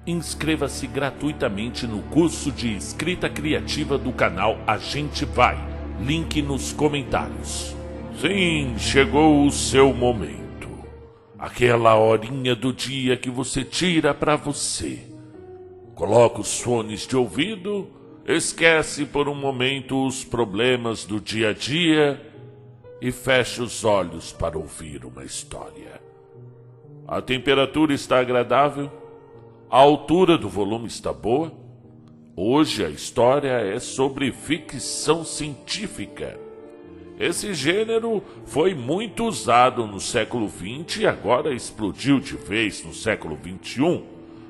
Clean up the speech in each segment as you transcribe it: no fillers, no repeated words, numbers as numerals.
Inscreva-se gratuitamente no curso de escrita criativa do canal A Gente Vai. Link nos comentários. Sim, chegou o seu momento. Aquela horinha do dia que você tira pra você. Coloca os fones de ouvido, esquece por um momento os problemas do dia a dia e fecha os olhos para ouvir uma história. A temperatura está agradável? A altura do volume está boa? Hoje a história é sobre ficção científica. Esse gênero foi muito usado no século XX e agora explodiu de vez no século XXI.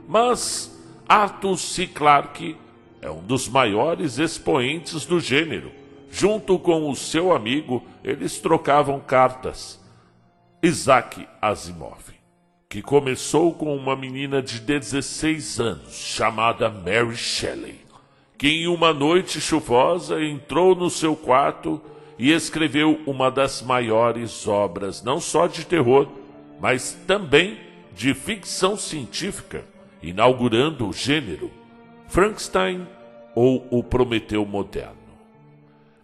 Mas Arthur C. Clarke é um dos maiores expoentes do gênero. Junto com o seu amigo, eles trocavam cartas. Isaac Asimov, que começou com uma menina de 16 anos, chamada Mary Shelley, que em uma noite chuvosa entrou no seu quarto e escreveu uma das maiores obras, não só de terror, mas também de ficção científica, inaugurando o gênero Frankenstein ou o Prometeu moderno.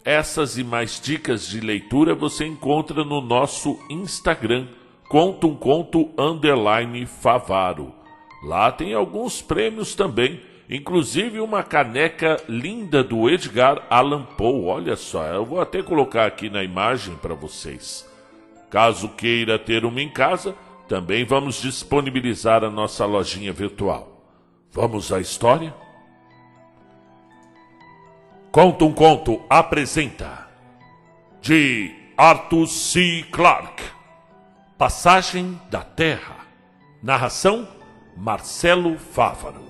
Essas e mais dicas de leitura você encontra no nosso Instagram, Conta um Conto _Favaro. Lá tem alguns prêmios também, inclusive uma caneca linda do Edgar Allan Poe. Olha só, eu vou até colocar aqui na imagem para vocês. Caso queira ter uma em casa, também vamos disponibilizar a nossa lojinha virtual. Vamos à história? Conta um Conto apresenta de Arthur C. Clarke. Passagem da Terra. Narração: Marcelo Fávaro.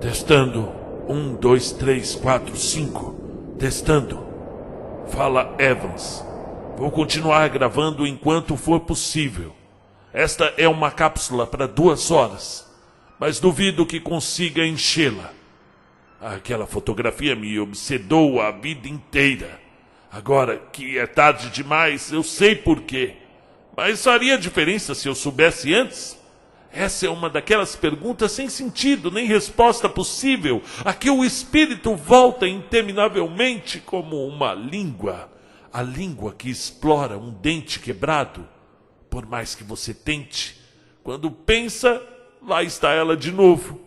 Testando. 1, 2, 3, 4, 5. Testando. Fala Evans. Vou continuar gravando enquanto for possível. Esta é uma cápsula para 2 horas. Mas duvido que consiga enchê-la. Aquela fotografia me obsedou a vida inteira. Agora que é tarde demais, eu sei por quê. Mas faria diferença se eu soubesse antes? Essa é uma daquelas perguntas sem sentido, nem resposta possível, a que o espírito volta interminavelmente como uma língua. A língua que explora um dente quebrado. Por mais que você tente, quando pensa, lá está ela de novo.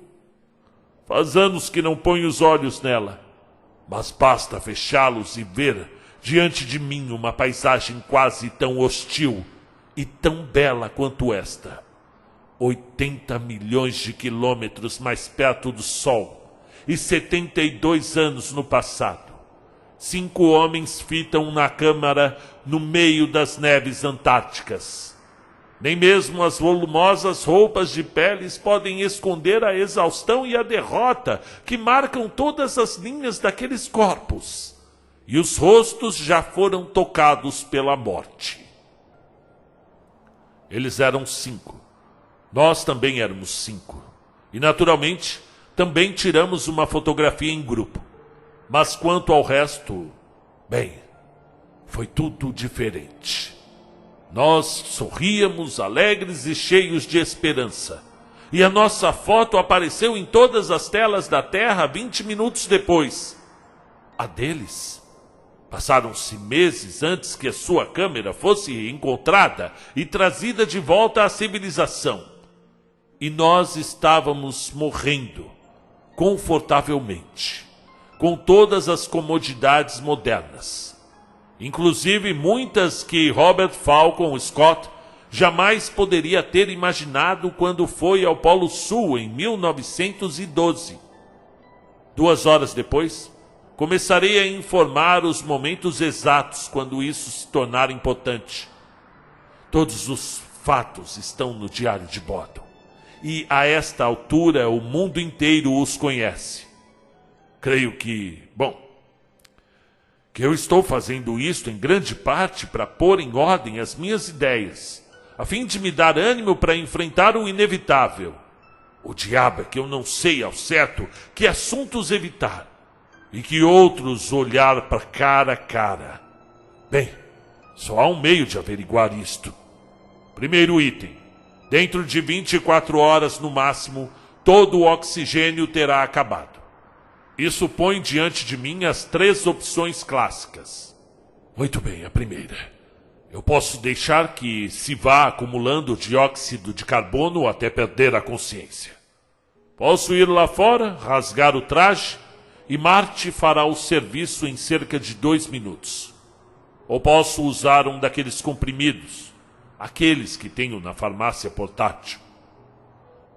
Faz anos que não ponho os olhos nela, mas basta fechá-los e ver diante de mim uma paisagem quase tão hostil e tão bela quanto esta. 80 milhões de quilômetros mais perto do Sol e 72 anos no passado. 5 homens fitam na câmara no meio das neves antárticas. Nem mesmo as volumosas roupas de peles podem esconder a exaustão e a derrota que marcam todas as linhas daqueles corpos. E os rostos já foram tocados pela morte. Eles eram 5. Nós também éramos 5. E, naturalmente, também tiramos uma fotografia em grupo. Mas quanto ao resto, bem, foi tudo diferente. Nós sorríamos, alegres e cheios de esperança. E a nossa foto apareceu em todas as telas da Terra 20 minutos depois. A deles? Passaram-se meses antes que a sua câmera fosse encontrada e trazida de volta à civilização. E nós estávamos morrendo, confortavelmente, com todas as comodidades modernas. Inclusive muitas que Robert Falcon Scott jamais poderia ter imaginado quando foi ao Polo Sul em 1912. 2 horas depois, começarei a informar os momentos exatos quando isso se tornar importante. Todos os fatos estão no diário de bordo. E a esta altura o mundo inteiro os conhece. Creio que eu estou fazendo isto em grande parte para pôr em ordem as minhas ideias, a fim de me dar ânimo para enfrentar o inevitável. O diabo é que eu não sei ao certo que assuntos evitar. e que outros olhar para cara a cara. Bem, só há um meio de averiguar isto. Primeiro item: dentro de 24 horas no máximo, todo o oxigênio terá acabado. Isso põe diante de mim as 3 opções clássicas. Muito bem, a primeira. Eu posso deixar que se vá acumulando dióxido de carbono até perder a consciência. Posso ir lá fora, rasgar o traje, e Marte fará o serviço em cerca de 2 minutos. Ou posso usar um daqueles comprimidos, aqueles que tenho na farmácia portátil.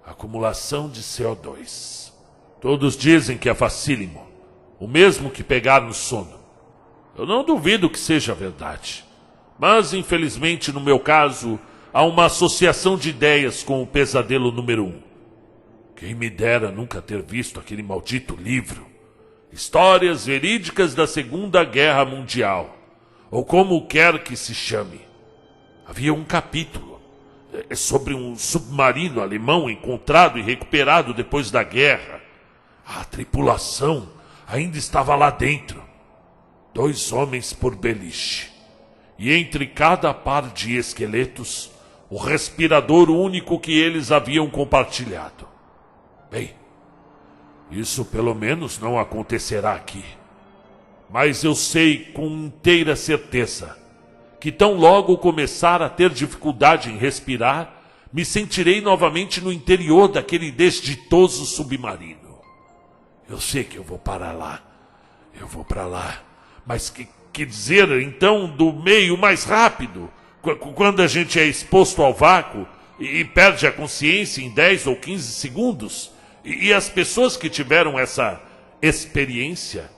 Acumulação de CO2. Todos dizem que é facílimo, o mesmo que pegar no sono. Eu não duvido que seja verdade, mas infelizmente no meu caso há uma associação de ideias com o pesadelo número 1. Quem me dera nunca ter visto aquele maldito livro. Histórias verídicas da Segunda Guerra Mundial, ou como quer que se chame. Havia um capítulo sobre um submarino alemão encontrado e recuperado depois da guerra. A tripulação ainda estava lá dentro. 2 homens por beliche. E entre cada par de esqueletos, o respirador único que eles haviam compartilhado. Bem, isso pelo menos não acontecerá aqui. Mas eu sei com inteira certeza que tão logo começar a ter dificuldade em respirar, me sentirei novamente no interior daquele desditoso submarino. Eu sei que eu vou parar lá. Eu vou para lá. Mas que dizer, então, do meio mais rápido? Quando a gente é exposto ao vácuo e perde a consciência em 10 ou 15 segundos? E as pessoas que tiveram essa experiência,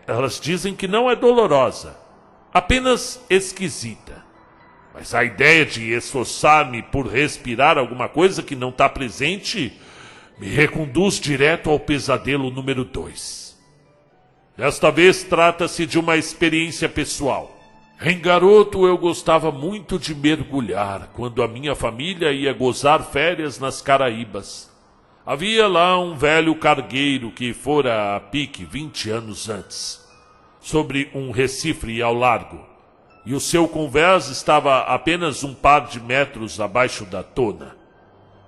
elas dizem que não é dolorosa, apenas esquisita. Mas a ideia de esforçar-me por respirar alguma coisa que não está presente me reconduz direto ao pesadelo número 2. Desta vez trata-se de uma experiência pessoal. Em garoto eu gostava muito de mergulhar quando a minha família ia gozar férias nas Caraíbas. Havia lá um velho cargueiro que fora a pique 20 anos antes, sobre um recife ao largo, e o seu convés estava apenas um par de metros abaixo da tona.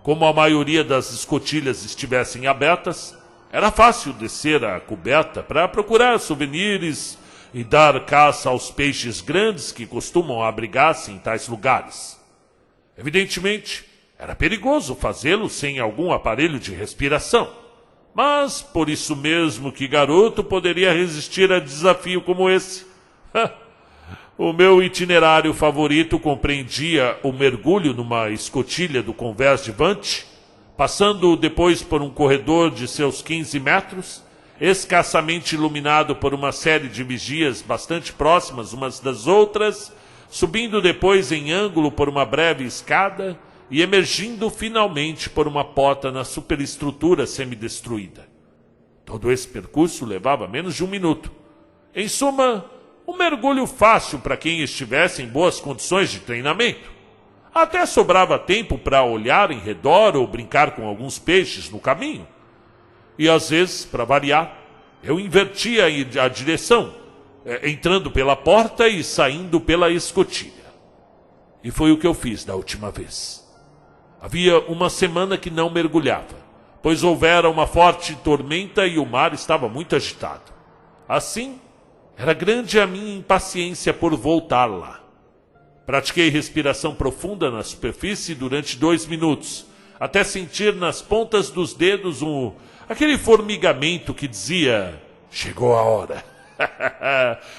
Como a maioria das escotilhas estivessem abertas, era fácil descer a coberta para procurar souvenirs e dar caça aos peixes grandes que costumam abrigar-se em tais lugares. Evidentemente, era perigoso fazê-lo sem algum aparelho de respiração, mas por isso mesmo que garoto poderia resistir a desafio como esse. O meu itinerário favorito compreendia o mergulho numa escotilha do convés de Vante, passando depois por um corredor de seus 15 metros, escassamente iluminado por uma série de vigias bastante próximas umas das outras, subindo depois em ângulo por uma breve escada e emergindo finalmente por uma porta na superestrutura semidestruída. Todo esse percurso levava menos de 1 minuto. Em suma, um mergulho fácil para quem estivesse em boas condições de treinamento. Até sobrava tempo para olhar em redor ou brincar com alguns peixes no caminho. E às vezes, para variar, eu invertia a direção, entrando pela porta e saindo pela escotilha. E foi o que eu fiz da última vez. Havia uma semana que não mergulhava, pois houvera uma forte tormenta e o mar estava muito agitado. Assim, era grande a minha impaciência por voltar lá. Pratiquei respiração profunda na superfície durante 2 minutos, até sentir nas pontas dos dedos aquele formigamento que dizia: chegou a hora.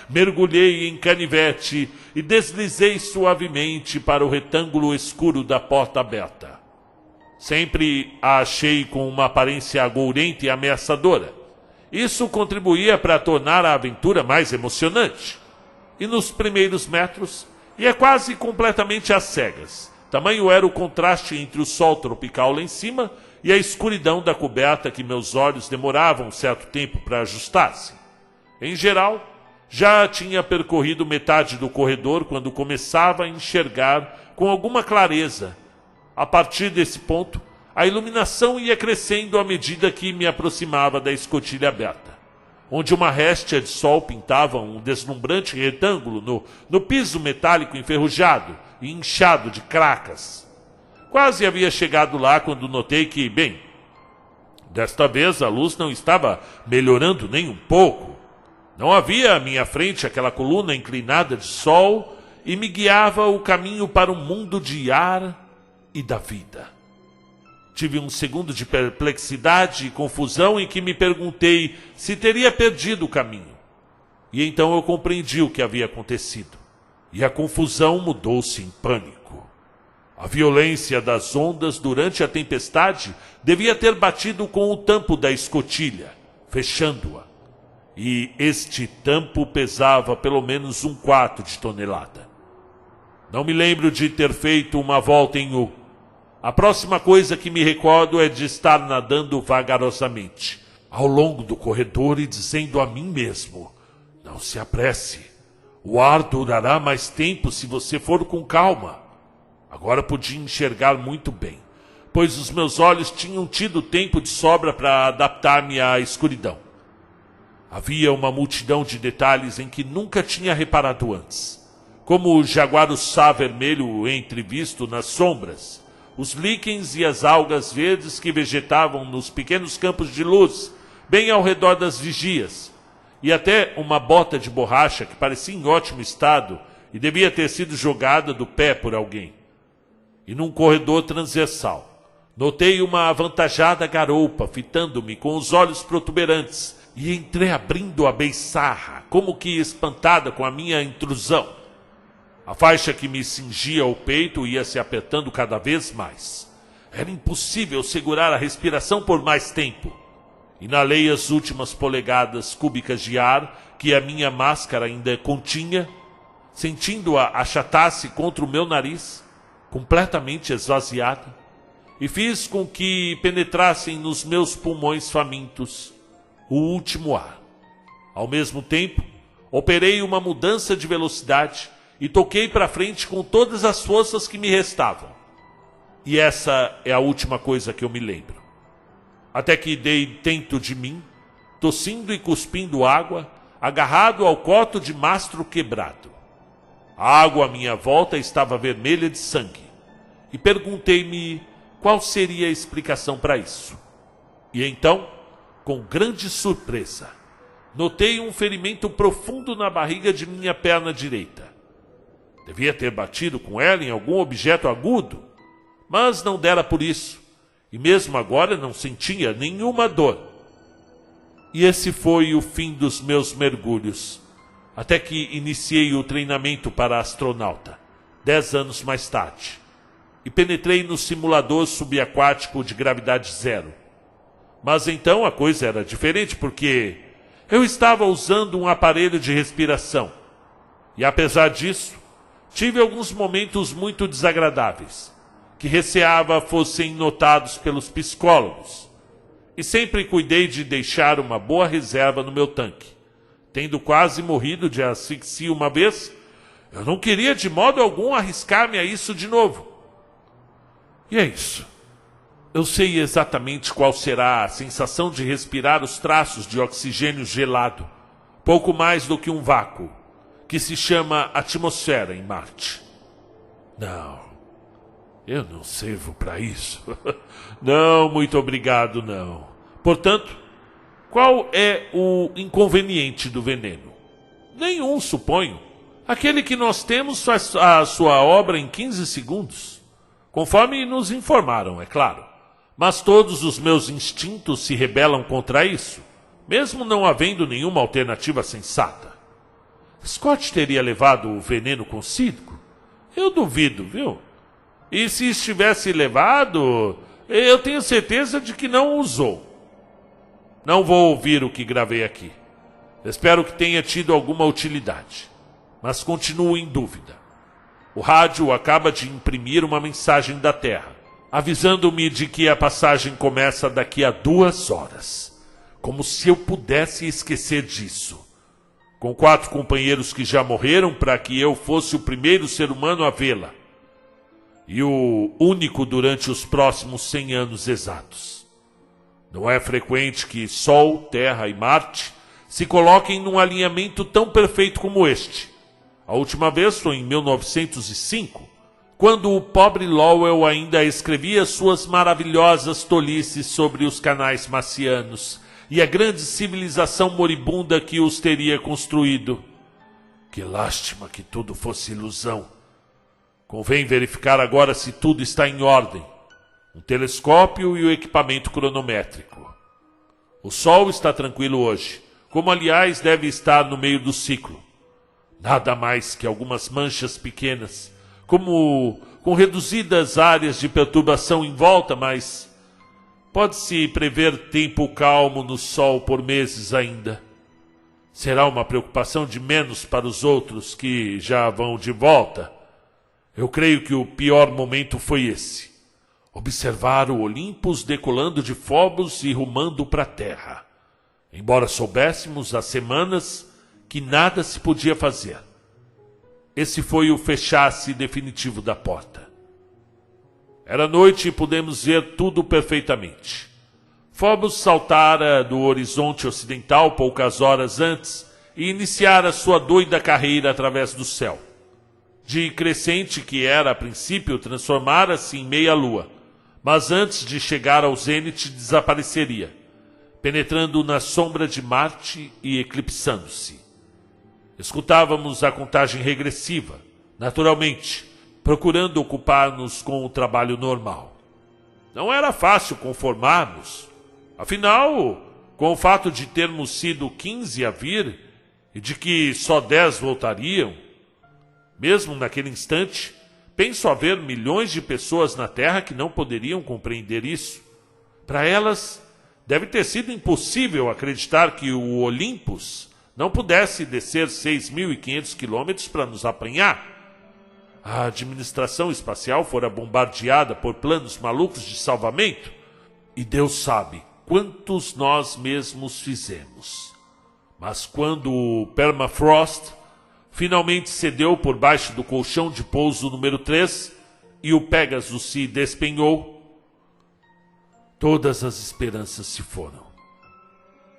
Mergulhei em canivete e deslizei suavemente para o retângulo escuro da porta aberta. Sempre a achei com uma aparência agourenta e ameaçadora. Isso contribuía para tornar a aventura mais emocionante. E nos primeiros metros, ia quase completamente às cegas. Tamanho era o contraste entre o sol tropical lá em cima e a escuridão da coberta que meus olhos demoravam um certo tempo para ajustar-se. Em geral, já tinha percorrido metade do corredor quando começava a enxergar com alguma clareza. A partir desse ponto, a iluminação ia crescendo à medida que me aproximava da escotilha aberta. onde uma réstia de sol pintava um deslumbrante retângulo no piso metálico enferrujado e inchado de cracas. Quase havia chegado lá quando notei que, bem, desta vez a luz não estava melhorando nem um pouco. Não havia à minha frente aquela coluna inclinada de sol e me guiava o caminho para um mundo de ar e da vida. Tive um segundo de perplexidade e confusão em que me perguntei se teria perdido o caminho. E então eu compreendi o que havia acontecido. E a confusão mudou-se em pânico. A violência das ondas durante a tempestade devia ter batido com o tampo da escotilha, fechando-a. E este tampo pesava pelo menos 1/4 de tonelada. Não me lembro de ter feito uma volta em U. A próxima coisa que me recordo é de estar nadando vagarosamente ao longo do corredor e dizendo a mim mesmo: não se apresse, o ar durará mais tempo se você for com calma. Agora podia enxergar muito bem, pois os meus olhos tinham tido tempo de sobra para adaptar-me à escuridão. Havia uma multidão de detalhes em que nunca tinha reparado antes, como o jaguaruçá vermelho entrevisto nas sombras, os líquens e as algas verdes que vegetavam nos pequenos campos de luz, bem ao redor das vigias, e até uma bota de borracha que parecia em ótimo estado e devia ter sido jogada do pé por alguém. E num corredor transversal, notei uma avantajada garoupa fitando-me com os olhos protuberantes e entreabrindo a beiçarra, como que espantada com a minha intrusão. A faixa que me cingia o peito ia se apertando cada vez mais. Era impossível segurar a respiração por mais tempo. Inalei as últimas polegadas cúbicas de ar que a minha máscara ainda continha, sentindo-a achatar-se contra o meu nariz, completamente esvaziada, e fiz com que penetrassem nos meus pulmões famintos o último ar. Ao mesmo tempo, operei uma mudança de velocidade e toquei para frente com todas as forças que me restavam. E essa é a última coisa que eu me lembro. Até que dei dentro de mim, tossindo e cuspindo água, agarrado ao coto de mastro quebrado. A água à minha volta estava vermelha de sangue, e perguntei-me qual seria a explicação para isso. E então, com grande surpresa, notei um ferimento profundo na barriga de minha perna direita. Devia ter batido com ela em algum objeto agudo, mas não dera por isso, e mesmo agora não sentia nenhuma dor. E esse foi o fim dos meus mergulhos, até que iniciei o treinamento para astronauta, 10 anos mais tarde, e penetrei no simulador subaquático de gravidade zero. Mas então a coisa era diferente, porque eu estava usando um aparelho de respiração, e apesar disso, tive alguns momentos muito desagradáveis, que receava fossem notados pelos psicólogos, e sempre cuidei de deixar uma boa reserva no meu tanque. Tendo quase morrido de asfixia uma vez, eu não queria de modo algum arriscar-me a isso de novo. E é isso. Eu sei exatamente qual será a sensação de respirar os traços de oxigênio gelado, pouco mais do que um vácuo, que se chama atmosfera em Marte. Não, eu não sirvo para isso. Não, muito obrigado, não. Portanto, qual é o inconveniente do veneno? Nenhum, suponho. Aquele que nós temos faz a sua obra em 15 segundos. Conforme nos informaram, é claro. Mas todos os meus instintos se rebelam contra isso, mesmo não havendo nenhuma alternativa sensata. Scott teria levado o veneno consigo? Eu duvido, viu? E se estivesse levado, eu tenho certeza de que não o usou. Não vou ouvir o que gravei aqui. Espero que tenha tido alguma utilidade, mas continuo em dúvida. O rádio acaba de imprimir uma mensagem da Terra, avisando-me de que a passagem começa daqui a 2 horas. Como se eu pudesse esquecer disso. Com 4 companheiros que já morreram para que eu fosse o primeiro ser humano a vê-la. E o único durante os próximos 100 anos exatos. Não é frequente que Sol, Terra e Marte se coloquem num alinhamento tão perfeito como este. A última vez foi em 1905, quando o pobre Lowell ainda escrevia suas maravilhosas tolices sobre os canais marcianos e a grande civilização moribunda que os teria construído. Que lástima que tudo fosse ilusão. Convém verificar agora se tudo está em ordem. Um telescópio e o equipamento cronométrico. O Sol está tranquilo hoje, como aliás deve estar no meio do ciclo. Nada mais que algumas manchas pequenas, como com reduzidas áreas de perturbação em volta, mas pode-se prever tempo calmo no Sol por meses ainda. Será uma preocupação de menos para os outros que já vão de volta. Eu creio que o pior momento foi esse. Observar o Olympus decolando de Phobos e rumando para a Terra. Embora soubéssemos há semanas que nada se podia fazer. Esse foi o fechar-se definitivo da porta. Era noite e pudemos ver tudo perfeitamente. Phobos saltara do horizonte ocidental poucas horas antes e iniciara sua doida carreira através do céu. De crescente que era a princípio, transformara-se em meia-lua, mas antes de chegar ao zênite desapareceria, penetrando na sombra de Marte e eclipsando-se. Escutávamos a contagem regressiva, naturalmente, procurando ocupar-nos com o trabalho normal. Não era fácil conformarmos. Afinal, com o fato de termos sido 15 a vir e de que só 10 voltariam, mesmo naquele instante, penso haver milhões de pessoas na Terra que não poderiam compreender isso. Para elas, deve ter sido impossível acreditar que o Olympus não pudesse descer 6.500 quilômetros para nos apanhar. A administração espacial fora bombardeada por planos malucos de salvamento, e Deus sabe quantos nós mesmos fizemos. Mas quando o Permafrost finalmente cedeu por baixo do colchão de pouso número 3 e o Pegasus se despenhou, todas as esperanças se foram.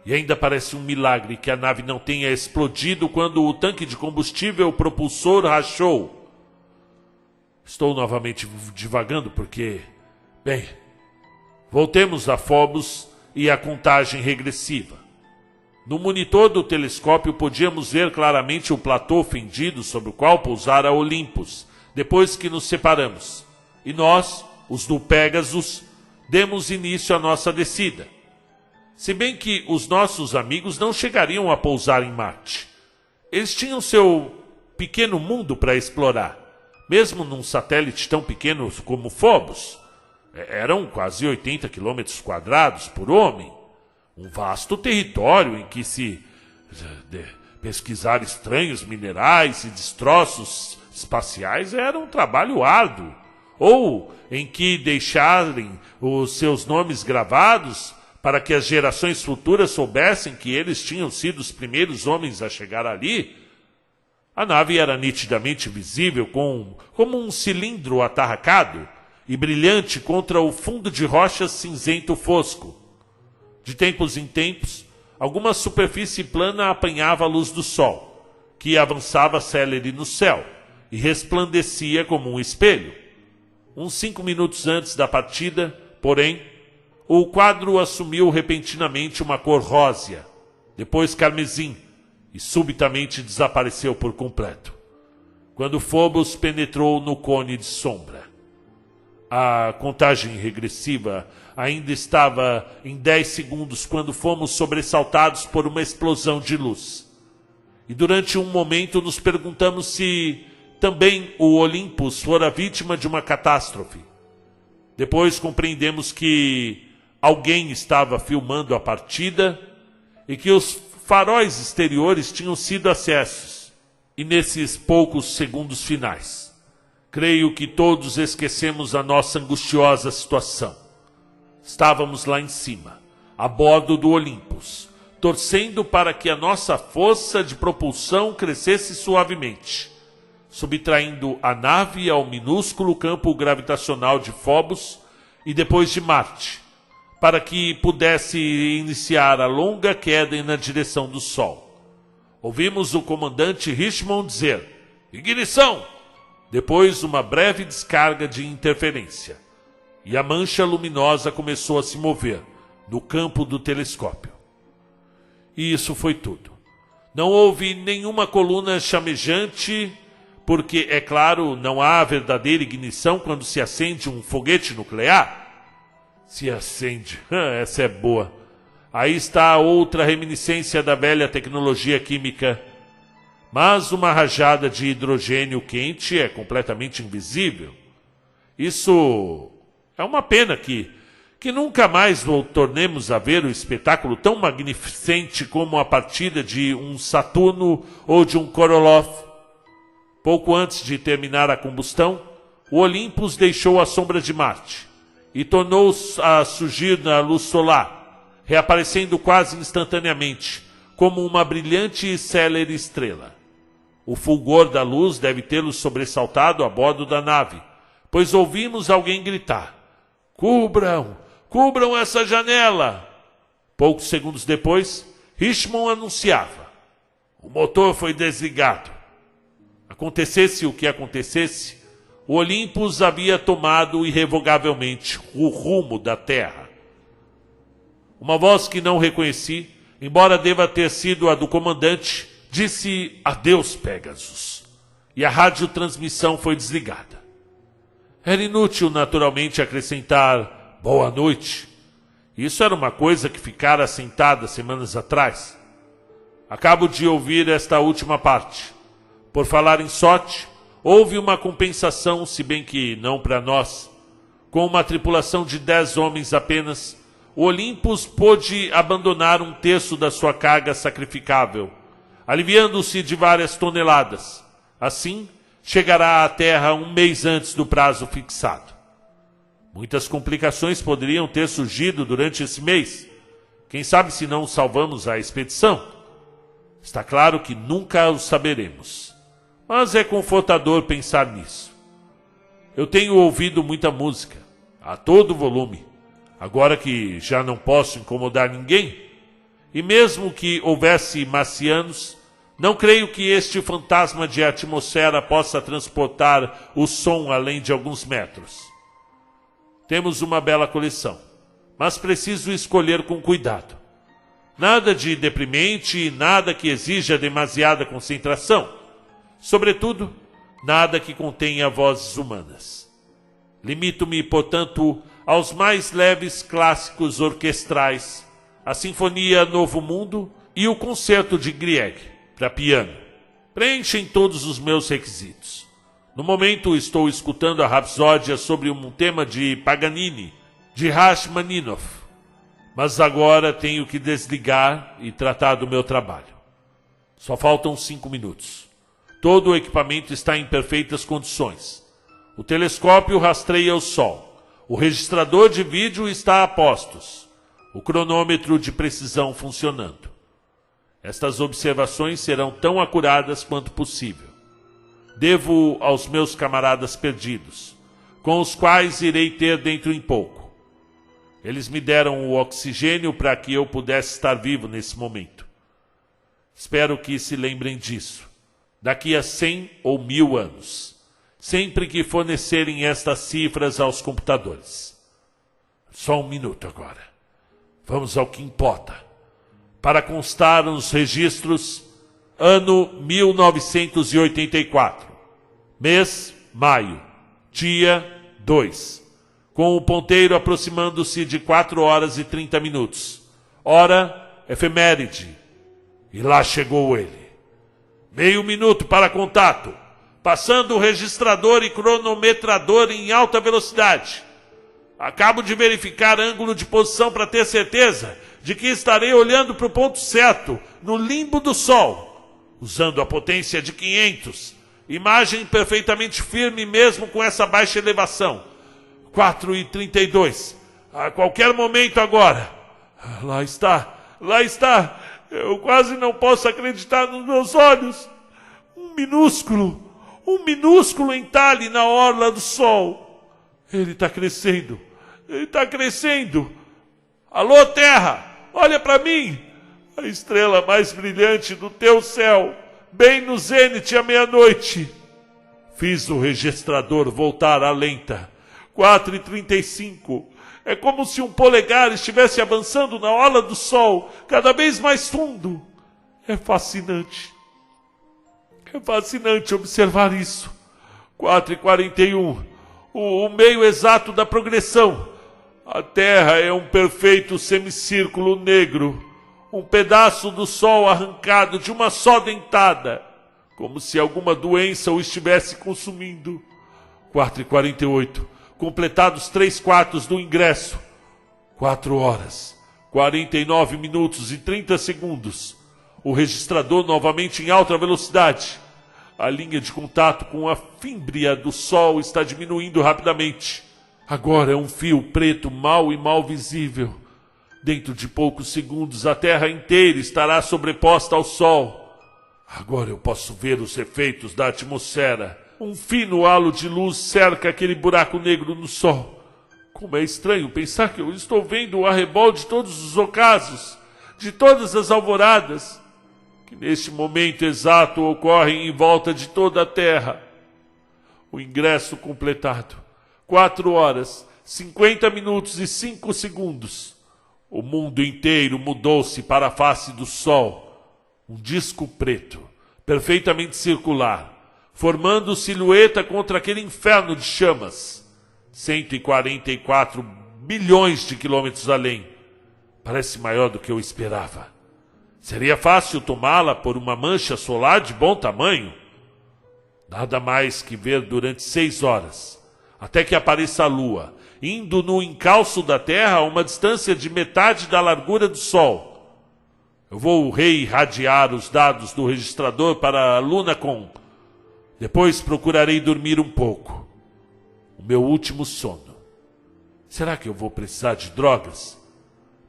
E ainda parece um milagre que a nave não tenha explodido quando o tanque de combustível propulsor rachou. Estou novamente divagando porque... Bem, voltemos a Phobos e à contagem regressiva. No monitor do telescópio podíamos ver claramente o platô fendido sobre o qual pousara Olympus, depois que nos separamos. E nós, os do Pegasus, demos início à nossa descida. Se bem que os nossos amigos não chegariam a pousar em Marte. Eles tinham seu pequeno mundo para explorar, mesmo num satélite tão pequeno como Phobos. Eram quase 80 quilômetros quadrados por homem. Um vasto território em que se pesquisar estranhos minerais e destroços espaciais era um trabalho árduo. Ou em que deixarem os seus nomes gravados para que as gerações futuras soubessem que eles tinham sido os primeiros homens a chegar ali. A nave era nitidamente visível como um cilindro atarracado e brilhante contra o fundo de rochas cinzento fosco. De tempos em tempos, alguma superfície plana apanhava a luz do sol, que avançava célere no céu e resplandecia como um espelho. Uns 5 minutos antes da partida, porém, o quadro assumiu repentinamente uma cor rósea, depois carmesim, e subitamente desapareceu por completo, quando Phobos penetrou no cone de sombra. A contagem regressiva ainda estava em 10 segundos quando fomos sobressaltados por uma explosão de luz. E durante um momento nos perguntamos se também o Olympus fora vítima de uma catástrofe. Depois compreendemos que alguém estava filmando a partida e que os faróis exteriores tinham sido acessos. E nesses poucos segundos finais, creio que todos esquecemos a nossa angustiosa situação. Estávamos lá em cima, a bordo do Olympus, torcendo para que a nossa força de propulsão crescesse suavemente, subtraindo a nave ao minúsculo campo gravitacional de Phobos e depois de Marte, para que pudesse iniciar a longa queda na direção do Sol. Ouvimos o comandante Richmond dizer: ignição! Depois uma breve descarga de interferência. E a mancha luminosa começou a se mover no campo do telescópio. E isso foi tudo. Não houve nenhuma coluna chamejante, porque, é claro, não há verdadeira ignição quando se acende um foguete nuclear. Se acende, essa é boa. Aí está outra reminiscência da velha tecnologia química. Mas uma rajada de hidrogênio quente é completamente invisível. Isso é uma pena que nunca mais tornemos a ver um espetáculo tão magnificente como a partida de um Saturno ou de um Korolev. Pouco antes de terminar a combustão, o Olympus deixou a sombra de Marte e tornou a surgir na luz solar, reaparecendo quase instantaneamente, como uma brilhante e célere estrela. O fulgor da luz deve tê-los sobressaltado a bordo da nave, pois ouvimos alguém gritar: "Cubram! Cubram essa janela!" Poucos segundos depois, Richmond anunciava: "O motor foi desligado." Acontecesse o que acontecesse, o Olympus havia tomado irrevogavelmente o rumo da Terra. Uma voz que não reconheci, embora deva ter sido a do comandante, disse: "Adeus, Pegasus." E a radiotransmissão foi desligada. Era inútil, naturalmente, acrescentar "boa noite." Isso era uma coisa que ficara assentada semanas atrás. Acabo de ouvir esta última parte. Por falar em sorte, houve uma compensação, se bem que não para nós. Com uma tripulação de 10 homens apenas, o Olympus pôde abandonar um terço da sua carga sacrificável, aliviando-se de várias toneladas. Assim, chegará à Terra um mês antes do prazo fixado. Muitas complicações poderiam ter surgido durante esse mês. Quem sabe se não salvamos a expedição? Está claro que nunca o saberemos. Mas é confortador pensar nisso. Eu tenho ouvido muita música, a todo volume, agora que já não posso incomodar ninguém. E mesmo que houvesse marcianos, não creio que este fantasma de atmosfera possa transportar o som além de alguns metros. Temos uma bela coleção, mas preciso escolher com cuidado. Nada de deprimente e nada que exija demasiada concentração. Sobretudo, nada que contenha vozes humanas. Limito-me, portanto, aos mais leves clássicos orquestrais, a Sinfonia Novo Mundo e o Concerto de Grieg, para piano. Preenchem todos os meus requisitos. No momento estou escutando a rapsódia sobre um tema de Paganini, de Rachmaninoff. Mas agora tenho que desligar e tratar do meu trabalho. Só faltam 5 minutos. Todo o equipamento está em perfeitas condições. O telescópio rastreia o Sol. O registrador de vídeo está a postos. O cronômetro de precisão funcionando. Estas observações serão tão acuradas quanto possível. Devo aos meus camaradas perdidos, com os quais irei ter dentro em pouco. Eles me deram o oxigênio para que eu pudesse estar vivo nesse momento. Espero que se lembrem disso. Daqui a 100 ou 1000 anos, sempre que fornecerem estas cifras aos computadores. Só um minuto agora. Vamos ao que importa. Para constar nos registros, ano 1984, mês maio, dia 2, com o ponteiro aproximando-se de 4 horas e 30 minutos. Hora efeméride. E lá chegou ele. Meio minuto para contato, passando o registrador e cronometrador em alta velocidade. Acabo de verificar ângulo de posição para ter certeza de que estarei olhando para o ponto certo, no limbo do Sol, usando a potência de 500. Imagem perfeitamente firme mesmo com essa baixa elevação. 4h32. A qualquer momento agora. Lá está, lá está. Eu quase não posso acreditar nos meus olhos. Um minúsculo entalhe na orla do Sol. Ele está crescendo, Alô, Terra, olha para mim! A estrela mais brilhante do teu céu, bem no zênite à meia-noite. Fiz o registrador voltar à lenta. 4h35. É como se um polegar estivesse avançando na orla do sol, cada vez mais fundo. É fascinante. É fascinante observar isso. 4h41. O meio exato da progressão. A Terra é um perfeito semicírculo negro. Um pedaço do sol arrancado de uma só dentada. Como se alguma doença o estivesse consumindo. 4h48. Completados 3/4 do ingresso. 4h, 49 minutos e 30 segundos. O registrador novamente em alta velocidade. A linha de contato com a fímbria do sol está diminuindo rapidamente. Agora é um fio preto mal e mal visível. Dentro de poucos segundos a Terra inteira estará sobreposta ao sol. Agora eu posso ver os efeitos da atmosfera. Um fino halo de luz cerca aquele buraco negro no sol. Como é estranho pensar que eu estou vendo o arrebol de todos os ocasos, de todas as alvoradas, que neste momento exato ocorrem em volta de toda a Terra. O ingresso completado. 4h, 50 minutos e 5 segundos. O mundo inteiro mudou-se para a face do sol. Um disco preto, perfeitamente circular, formando silhueta contra aquele inferno de chamas. 144 bilhões de quilômetros além. Parece maior do que eu esperava. Seria fácil tomá-la por uma mancha solar de bom tamanho? Nada mais que ver durante 6 horas, até que apareça a Lua, indo no encalço da Terra a uma distância de metade da largura do Sol. Eu vou reirradiar os dados do registrador para a Lunacom. Depois procurarei dormir um pouco. O meu último sono. Será que eu vou precisar de drogas?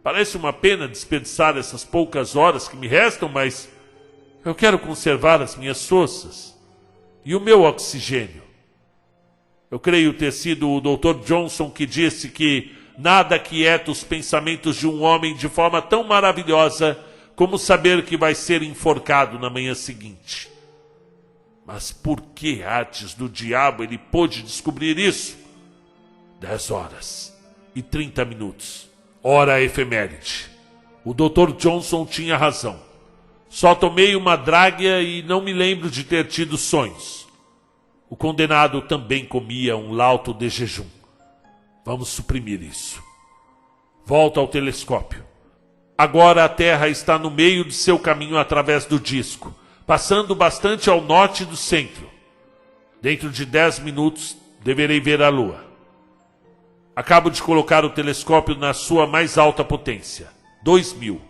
Parece uma pena desperdiçar essas poucas horas que me restam, mas eu quero conservar as minhas forças e o meu oxigênio. Eu creio ter sido o Dr. Johnson que disse que nada aquieta os pensamentos de um homem de forma tão maravilhosa como saber que vai ser enforcado na manhã seguinte. Mas por que artes do diabo ele pôde descobrir isso? 10h e 30 minutos. Hora efeméride. O Dr. Johnson tinha razão. Só tomei uma drágia e não me lembro de ter tido sonhos. O condenado também comia um lauto de jejum. Vamos suprimir isso. Volto ao telescópio. Agora a Terra está no meio de seu caminho através do disco, passando bastante ao norte do centro. Dentro de 10 minutos deverei ver a Lua. Acabo de colocar o telescópio na sua mais alta potência, 2000.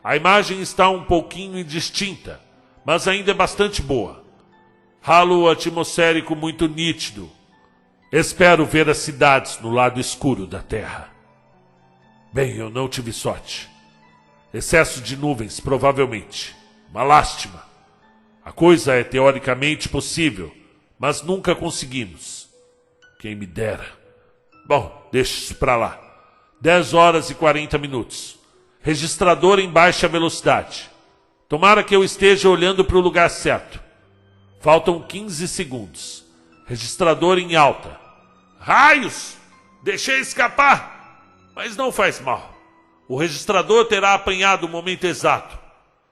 A imagem está um pouquinho indistinta, mas ainda é bastante boa. Halo atmosférico muito nítido. Espero ver as cidades no lado escuro da Terra. Bem, eu não tive sorte. Excesso de nuvens, provavelmente. Uma lástima. A coisa é teoricamente possível, mas nunca conseguimos. Quem me dera. Bom, deixa isso pra lá. 10h e 40 minutos. Registrador em baixa velocidade. Tomara que eu esteja olhando para o lugar certo. Faltam 15 segundos. Registrador em alta. Raios! Deixei escapar! Mas não faz mal. O registrador terá apanhado o momento exato.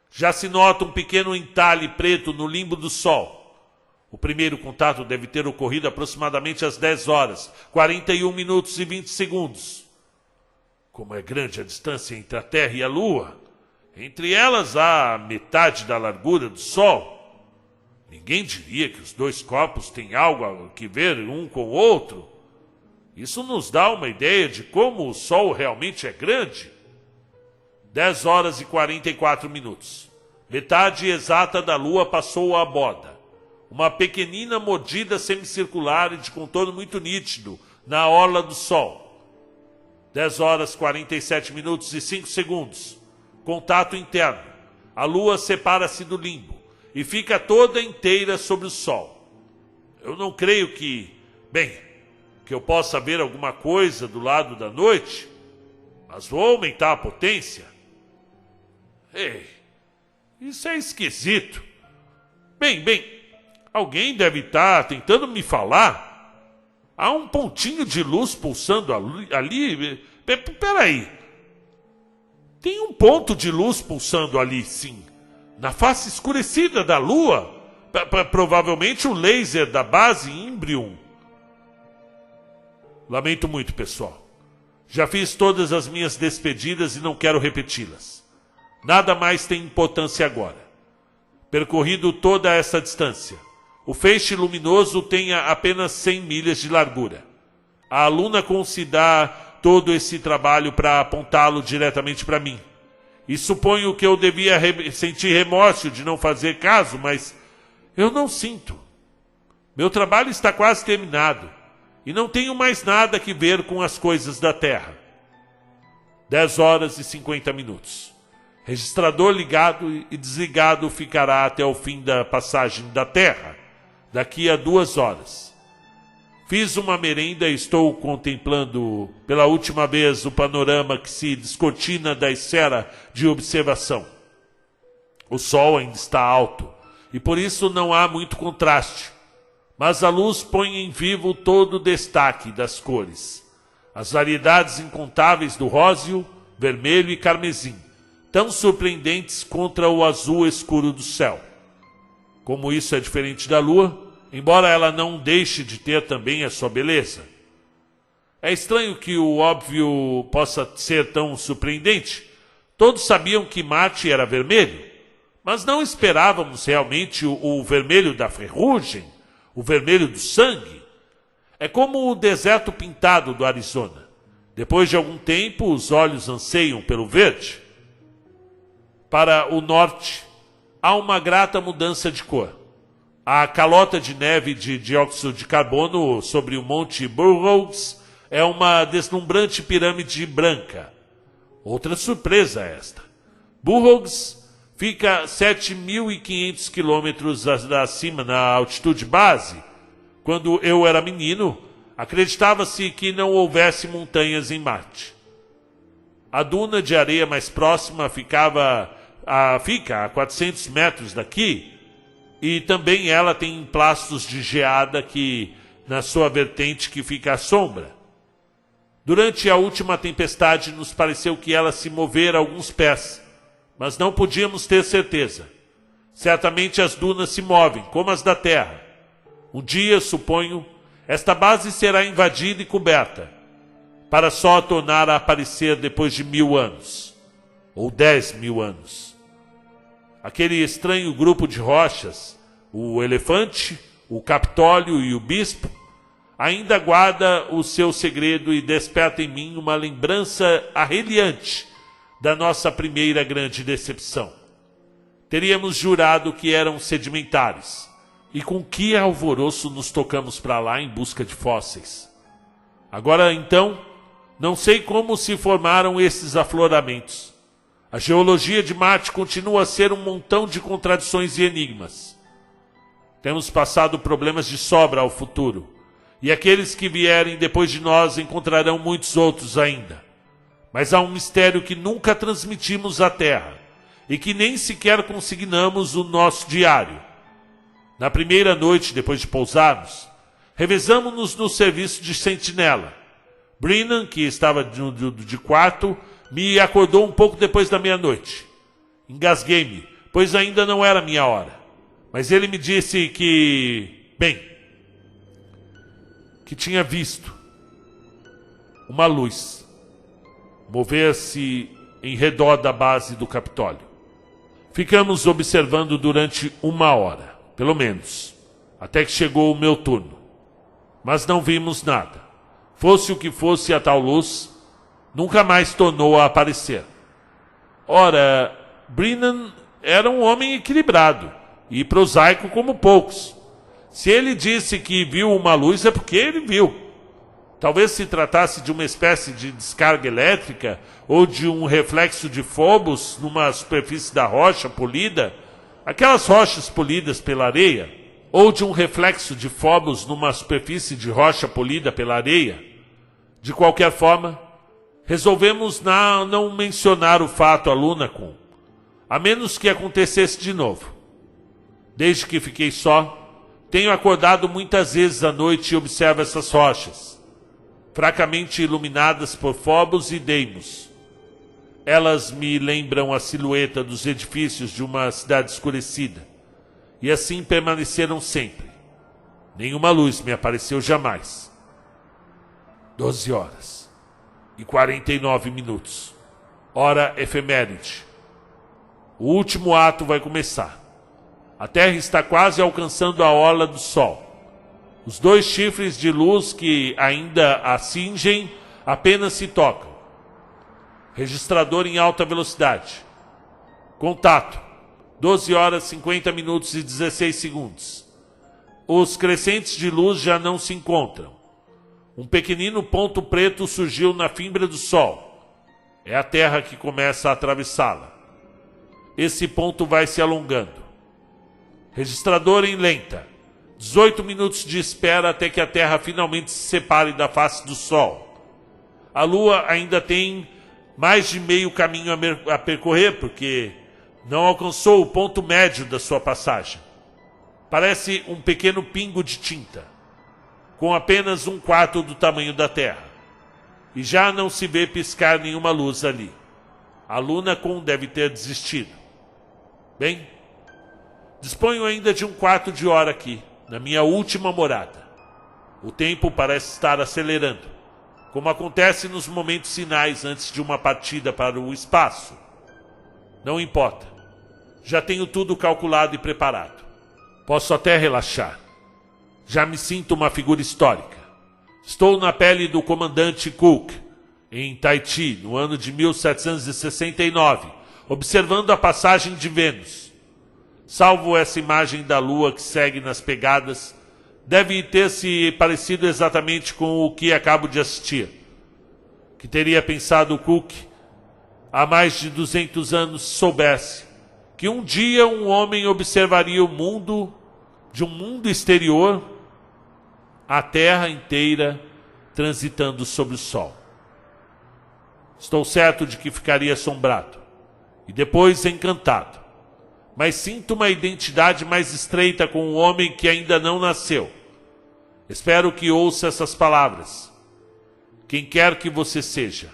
Já se nota um pequeno entalhe preto no limbo do Sol. O primeiro contato deve ter ocorrido aproximadamente às 10h, 41 minutos e 20 segundos. Como é grande a distância entre a Terra e a Lua. Entre elas há metade da largura do Sol. Ninguém diria que os dois corpos têm algo a que ver um com o outro. Isso nos dá uma ideia de como o Sol realmente é grande. 10h e 44 minutos. Metade exata da Lua passou à borda. Uma pequenina mordida semicircular e de contorno muito nítido na orla do Sol. 10h, 47 minutos e 5 segundos. Contato interno. A Lua separa-se do limbo e fica toda inteira sobre o Sol. Eu não creio que eu possa ver alguma coisa do lado da noite, Mas vou aumentar a potência? Ei, isso é esquisito. Bem, alguém deve estar tentando me falar. Há um pontinho de luz pulsando ali. Peraí. Tem um ponto de luz pulsando ali, sim. Na face escurecida da Lua. Provavelmente o laser da base Imbrium. Lamento muito, pessoal. Já fiz todas as minhas despedidas e não quero repeti-las. Nada mais tem importância agora. Percorrido toda essa distância, o feixe luminoso tem apenas 100 milhas de largura. A Luna considera todo esse trabalho para apontá-lo diretamente para mim. E suponho que eu devia sentir remorso de não fazer caso, mas eu não sinto. Meu trabalho está quase terminado e não tenho mais nada que ver com as coisas da Terra. 10 horas e 50 minutos. Registrador ligado e desligado ficará até o fim da passagem da Terra, daqui a 2 horas. Fiz uma merenda e estou contemplando pela última vez o panorama que se descortina da esfera de observação. O sol ainda está alto e por isso não há muito contraste, mas a luz põe em vivo todo o destaque das cores. As variedades incontáveis do róseo, vermelho e carmesim, tão surpreendentes contra o azul escuro do céu. Como isso é diferente da lua, embora ela não deixe de ter também a sua beleza. É estranho que o óbvio possa ser tão surpreendente. Todos sabiam que Marte era vermelho, mas não esperávamos realmente o vermelho da ferrugem, o vermelho do sangue. É como o deserto pintado do Arizona. Depois de algum tempo, os olhos anseiam pelo verde. Para o norte, há uma grata mudança de cor. A calota de neve de dióxido de carbono sobre o Monte Burroughs é uma deslumbrante pirâmide branca. Outra surpresa esta. Burroughs fica 7.500 quilômetros acima na altitude base. Quando eu era menino, acreditava-se que não houvesse montanhas em Marte. A duna de areia mais próxima fica a 400 metros daqui, e também ela tem emplastos de geada que, na sua vertente que fica à sombra. Durante a última tempestade nos pareceu que ela se movera alguns pés, mas não podíamos ter certeza. Certamente as dunas se movem, como as da Terra. Um dia, suponho, esta base será invadida e coberta, para só tornar a aparecer depois de 1000 anos, ou 10.000 anos. Aquele estranho grupo de rochas, o elefante, o Capitólio e o bispo, ainda guarda o seu segredo e desperta em mim uma lembrança arreliante da nossa primeira grande decepção. Teríamos jurado que eram sedimentares, e com que alvoroço nos tocamos para lá em busca de fósseis. Agora, então, não sei como se formaram esses afloramentos. A geologia de Marte continua a ser um montão de contradições e enigmas. Temos passado problemas de sobra ao futuro, e aqueles que vierem depois de nós encontrarão muitos outros ainda. Mas há um mistério que nunca transmitimos à Terra, e que nem sequer consignamos no nosso diário. Na primeira noite, depois de pousarmos, revezamos-nos no serviço de sentinela. Brennan, que estava de quarto, me acordou um pouco depois da meia-noite. Engasguei-me, pois ainda não era minha hora. Mas ele me disse que tinha visto uma luz mover-se em redor da base do Capitólio. Ficamos observando durante 1 hora, pelo menos, até que chegou o meu turno. Mas não vimos nada. Fosse o que fosse a tal luz, nunca mais tornou a aparecer. Ora, Brennan era um homem equilibrado e prosaico como poucos. Se ele disse que viu uma luz, é porque ele viu. Talvez se tratasse de uma espécie de descarga elétrica ou de um reflexo de Phobos numa superfície da rocha polida, aquelas rochas polidas pela areia, ou de um reflexo de Phobos numa superfície de rocha polida pela areia. De qualquer forma, Resolvemos não mencionar o fato a Lunacon, a menos que acontecesse de novo. Desde que fiquei só, tenho acordado muitas vezes à noite e observo essas rochas, fracamente iluminadas por Phobos e Deimos. Elas me lembram a silhueta dos edifícios de uma cidade escurecida, e assim permaneceram sempre. Nenhuma luz me apareceu jamais. 12h49. Hora efeméride. O último ato vai começar. A Terra está quase alcançando a orla do Sol. Os dois chifres de luz que ainda a cingem apenas se tocam. Registrador em alta velocidade. Contato. 12h50 e 16 segundos. Os crescentes de luz já não se encontram. Um pequenino ponto preto surgiu na fimbra do Sol. É a Terra que começa a atravessá-la. Esse ponto vai se alongando. Registrador em lenta. 18 minutos de espera até que a Terra finalmente se separe da face do Sol. A Lua ainda tem mais de meio caminho a percorrer, porque não alcançou o ponto médio da sua passagem. Parece um pequeno pingo de tinta, com apenas 1/4 do tamanho da Terra. E já não se vê piscar nenhuma luz ali. A Lunacon deve ter desistido. Bem, disponho ainda de 1/4 de hora aqui, na minha última morada. O tempo parece estar acelerando, como acontece nos momentos finais antes de uma partida para o espaço. Não importa. Já tenho tudo calculado e preparado. Posso até relaxar. Já me sinto uma figura histórica. Estou na pele do comandante Cook, em Tahiti, no ano de 1769, observando a passagem de Vênus. Salvo essa imagem da Lua que segue nas pegadas, deve ter se parecido exatamente com o que acabo de assistir. Que teria pensado Cook há mais de 200 anos se soubesse que um dia um homem observaria o mundo, de um mundo exterior, a Terra inteira transitando sobre o Sol. Estou certo de que ficaria assombrado e depois encantado, mas sinto uma identidade mais estreita com um homem que ainda não nasceu. Espero que ouça essas palavras. Quem quer que você seja,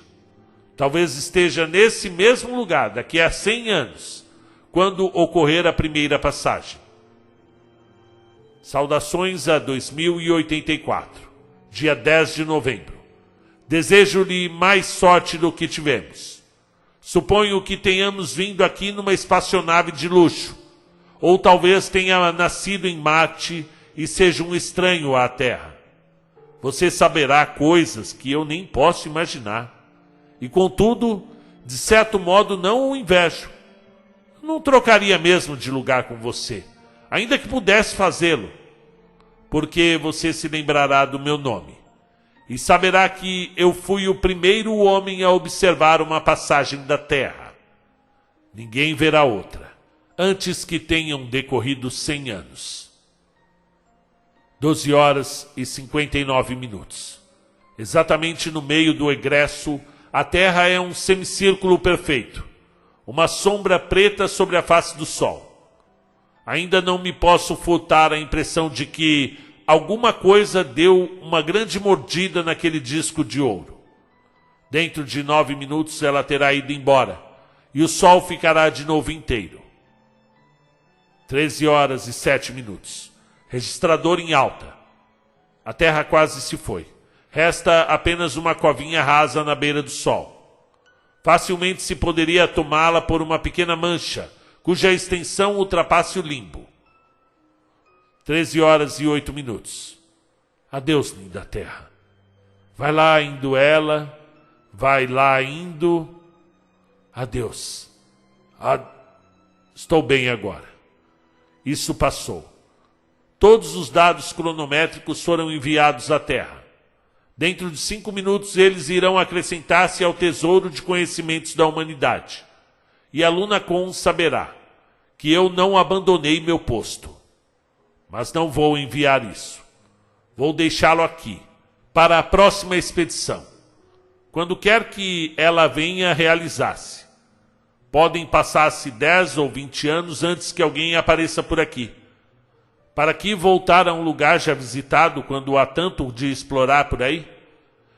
talvez esteja nesse mesmo lugar daqui a 100 anos, quando ocorrer a primeira passagem. Saudações a 2084, dia 10 de novembro. Desejo-lhe mais sorte do que tivemos. Suponho que tenhamos vindo aqui numa espaçonave de luxo, ou talvez tenha nascido em Marte e seja um estranho à Terra. Você saberá coisas que eu nem posso imaginar. E contudo, de certo modo não o invejo. Não trocaria mesmo de lugar com você, ainda que pudesse fazê-lo, porque você se lembrará do meu nome e saberá que eu fui o primeiro homem a observar uma passagem da Terra. Ninguém verá outra, antes que tenham decorrido 100 anos. 12h59. Exatamente no meio do egresso, a Terra é um semicírculo perfeito, uma sombra preta sobre a face do Sol. Ainda não me posso furtar a impressão de que alguma coisa deu uma grande mordida naquele disco de ouro. Dentro de 9 minutos ela terá ido embora, e o Sol ficará de novo inteiro. 13h07. Registrador em alta. A Terra quase se foi. Resta apenas uma covinha rasa na beira do Sol. Facilmente se poderia tomá-la por uma pequena mancha, cuja extensão ultrapasse o limbo. 13h08. Adeus, linda Terra. Vai lá indo ela, vai lá indo. Adeus. Estou bem agora. Isso passou. Todos os dados cronométricos foram enviados à Terra. Dentro de 5 minutos eles irão acrescentar-se ao tesouro de conhecimentos da humanidade. E a Lunacon saberá que eu não abandonei meu posto. Mas não vou enviar isso. Vou deixá-lo aqui, para a próxima expedição. quando quer que ela venha realizar-se. Podem passar-se 10 ou 20 anos antes que alguém apareça por aqui. Para que voltar a um lugar já visitado quando há tanto de explorar por aí?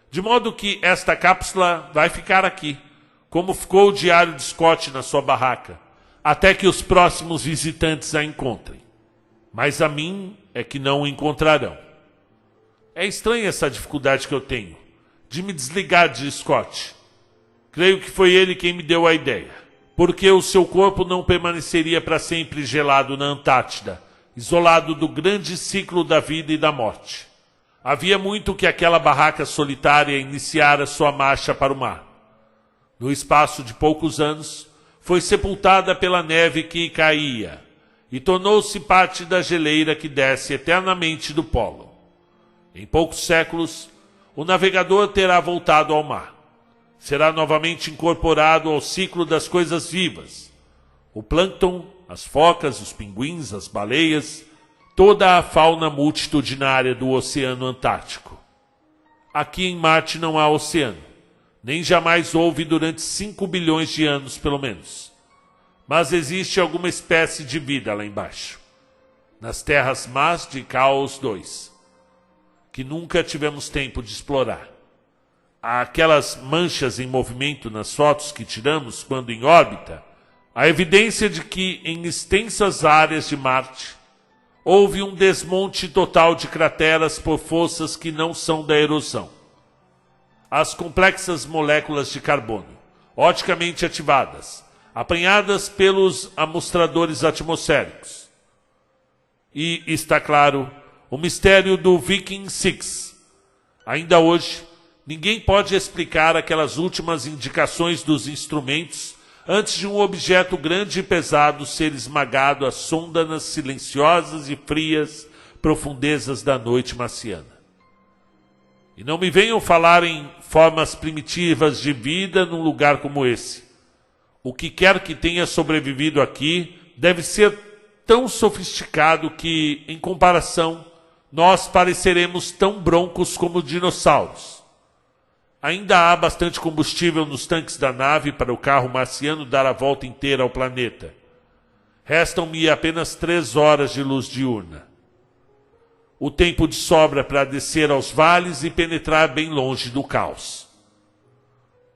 De modo que esta cápsula vai ficar aqui, como ficou o diário de Scott na sua barraca, até que os próximos visitantes a encontrem. Mas a mim é que não o encontrarão. É estranha essa dificuldade que eu tenho, de me desligar de Scott. Creio que foi ele quem me deu a ideia. Porque o seu corpo não permaneceria para sempre gelado na Antártida, isolado do grande ciclo da vida e da morte. Havia muito que aquela barraca solitária iniciara sua marcha para o mar. No espaço de poucos anos, foi sepultada pela neve que caía e tornou-se parte da geleira que desce eternamente do polo. Em poucos séculos, o navegador terá voltado ao mar. Será novamente incorporado ao ciclo das coisas vivas. O plâncton, as focas, os pinguins, as baleias, toda a fauna multitudinária do Oceano Antártico. Aqui em Marte não há oceano, nem jamais houve durante 5 bilhões de anos, pelo menos. Mas existe alguma espécie de vida lá embaixo, nas terras más de Caos 2, que nunca tivemos tempo de explorar. Há aquelas manchas em movimento nas fotos que tiramos quando em órbita, a evidência de que em extensas áreas de Marte houve um desmonte total de crateras por forças que não são da erosão. As complexas moléculas de carbono, oticamente ativadas, apanhadas pelos amostradores atmosféricos. E, está claro, o mistério do Viking 6. Ainda hoje, ninguém pode explicar aquelas últimas indicações dos instrumentos antes de um objeto grande e pesado ser esmagado à sonda nas silenciosas e frias profundezas da noite marciana. E não me venham falar em formas primitivas de vida num lugar como esse. O que quer que tenha sobrevivido aqui deve ser tão sofisticado que, em comparação, nós pareceremos tão broncos como dinossauros. Ainda há bastante combustível nos tanques da nave para o carro marciano dar a volta inteira ao planeta. Restam-me apenas 3 horas de luz diurna. O tempo de sobra para descer aos vales e penetrar bem longe do caos.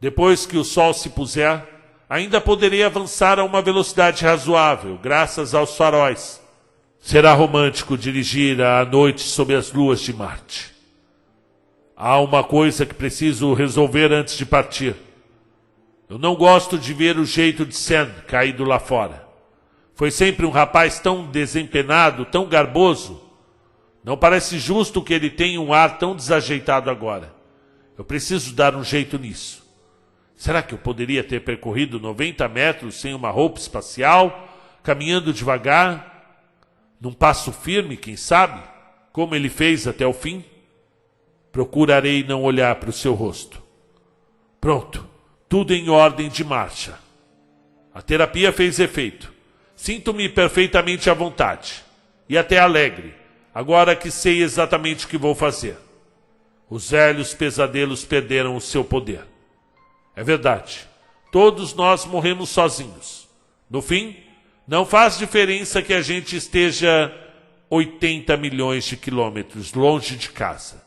Depois que o sol se puser, ainda poderei avançar a uma velocidade razoável, graças aos faróis. Será romântico dirigir à noite sob as luas de Marte. Há uma coisa que preciso resolver antes de partir. Eu não gosto de ver o jeito de Sam caído lá fora. Foi sempre um rapaz tão desempenado, tão garboso. Não parece justo que ele tenha um ar tão desajeitado agora. Eu preciso dar um jeito nisso. Será que eu poderia ter percorrido 90 metros sem uma roupa espacial, caminhando devagar, num passo firme, quem sabe, como ele fez até o fim? Procurarei não olhar para o seu rosto. Pronto, tudo em ordem de marcha. A terapia fez efeito. Sinto-me perfeitamente à vontade e até alegre, agora que sei exatamente o que vou fazer. Os velhos pesadelos perderam o seu poder. É verdade, todos nós morremos sozinhos. No fim, não faz diferença que a gente esteja 80 milhões de quilômetros longe de casa.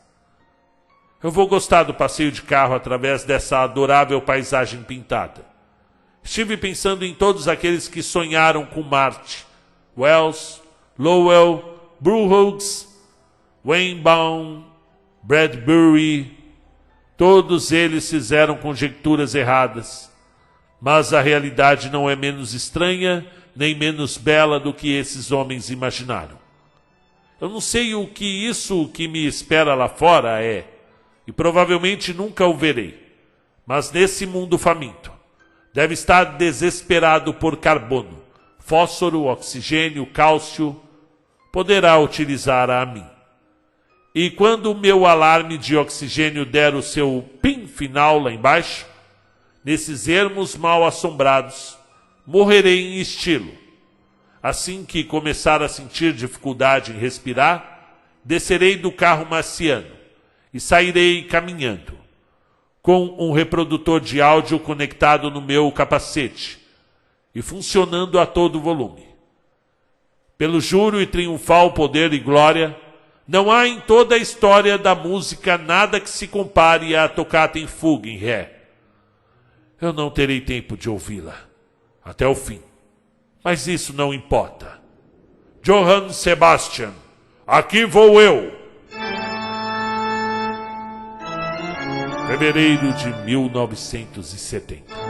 Eu vou gostar do passeio de carro através dessa adorável paisagem pintada. Estive pensando em todos aqueles que sonharam com Marte. Wells, Lowell, Burroughs, Weinbaum, Bradbury. Todos eles fizeram conjecturas erradas. Mas a realidade não é menos estranha nem menos bela do que esses homens imaginaram. Eu não sei o que isso que me espera lá fora é, e provavelmente nunca o verei. Mas nesse mundo faminto, deve estar desesperado por carbono, fósforo, oxigênio, cálcio, poderá utilizar a mim. E quando o meu alarme de oxigênio der o seu pim final lá embaixo, nesses ermos mal assombrados, morrerei em estilo. Assim que começar a sentir dificuldade em respirar, descerei do carro marciano e sairei caminhando. com um reprodutor de áudio conectado no meu capacete e funcionando a todo volume. Pelo juro e triunfal poder e glória, não há em toda a história da música nada que se compare à tocata em fuga em ré. Eu não terei tempo de ouvi-la até o fim, mas isso não importa. Johann Sebastian, aqui vou eu. Fevereiro de 1970.